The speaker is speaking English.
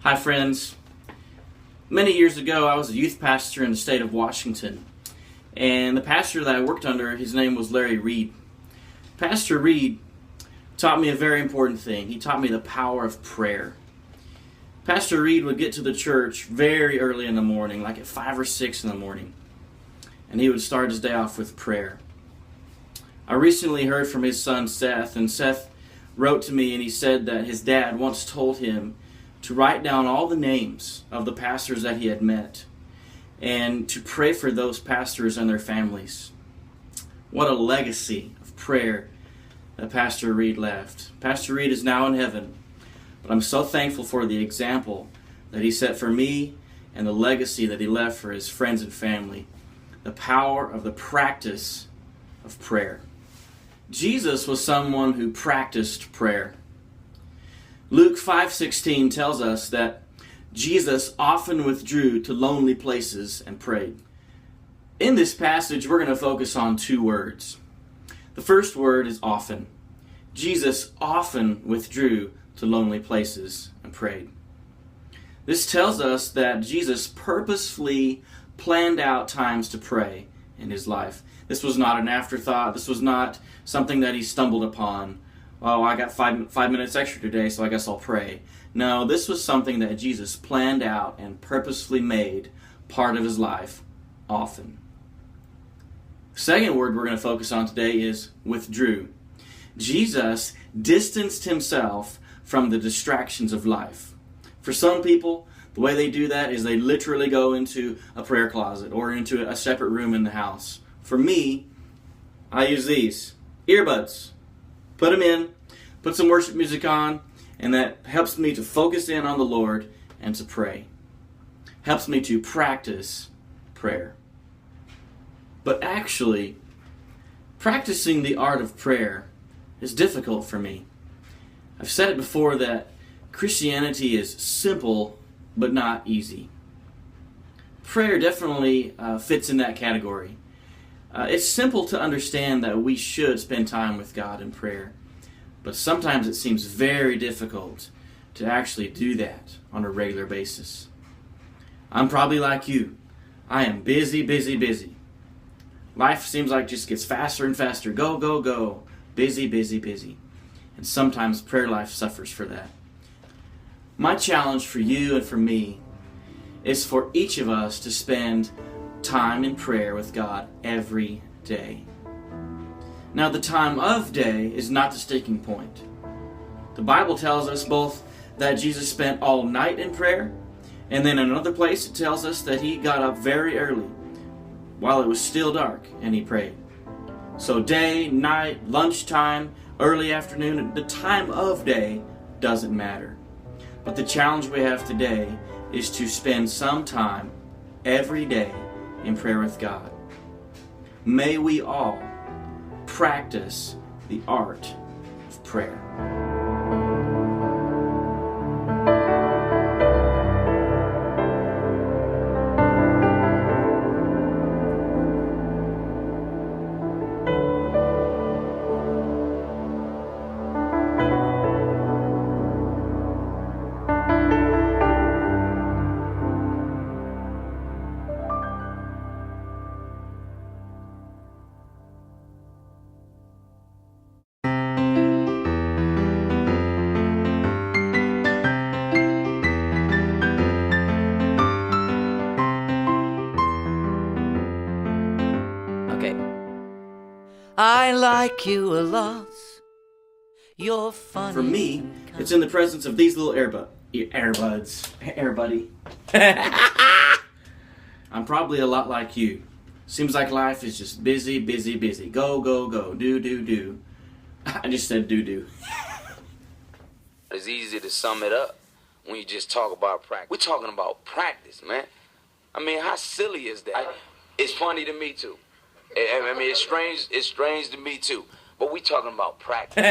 Hi friends. Many years ago I was a youth pastor in the state of Washington, and the pastor that I worked under, his name was Larry Reed. Pastor Reed taught me a very important thing. He taught me the power of prayer. Pastor Reed would get to the church very early in the morning, like at 5 or 6 in the morning, and he would start his day off with prayer. I recently heard from his son Seth, and Seth wrote to me and he said that his dad once told him to write down all the names of the pastors that he had met and to pray for those pastors and their families. What a legacy of prayer that Pastor Reed left. Pastor Reed is now in heaven, but I'm so thankful for the example that he set for me and the legacy that he left for his friends and family. The power of the practice of prayer. Jesus was someone who practiced prayer. Luke 5:16 tells us that Jesus often withdrew to lonely places and prayed. In this passage, we're going to focus on 2 words. The first word is often. Jesus often withdrew to lonely places and prayed. This tells us that Jesus purposefully planned out times to pray in his life. This was not an afterthought. This was not something that he stumbled upon. Oh, I got five minutes extra today, so I guess I'll pray. No, this was something that Jesus planned out and purposefully made part of his life often. The second word we're going to focus on today is withdrew. Jesus distanced himself from the distractions of life. For some people, the way they do that is they literally go into a prayer closet or into a separate room in the house. For me, I use these earbuds. Put them in, put some worship music on, and that helps me to focus in on the Lord and to pray. Helps me to practice prayer. But actually, practicing the art of prayer is difficult for me. I've said it before that Christianity is simple but not easy. Prayer definitely fits in that category. It's simple to understand that we should spend time with God in prayer, but sometimes it seems very difficult to actually do that on a regular basis. I'm probably like you. I am busy, busy, busy. Life seems like it just gets faster and faster. Go, go, go. Busy, busy, busy. And sometimes prayer life suffers for that. My challenge for you and for me is for each of us to spend time in prayer with God every day. Now, the time of day is not the sticking point. The Bible tells us both that Jesus spent all night in prayer, and then in another place it tells us that he got up very early while it was still dark and he prayed. So day, night, lunchtime, early afternoon, the time of day doesn't matter. But the challenge we have today is to spend some time every day in prayer with God. May we all practice the art of prayer. I like you a lot. You're funny. For me, it's in the presence of these little earbuds. Airbuddy. I'm probably a lot like you. Seems like life is just busy, busy, busy. Go, go, go. Do, do, do. I just said do, do. It's easy to sum it up when you just talk about practice. We're talking about practice, man. I mean, how silly is that? It's funny to me, too. I mean, it's strange to me, too. But we talking about practice.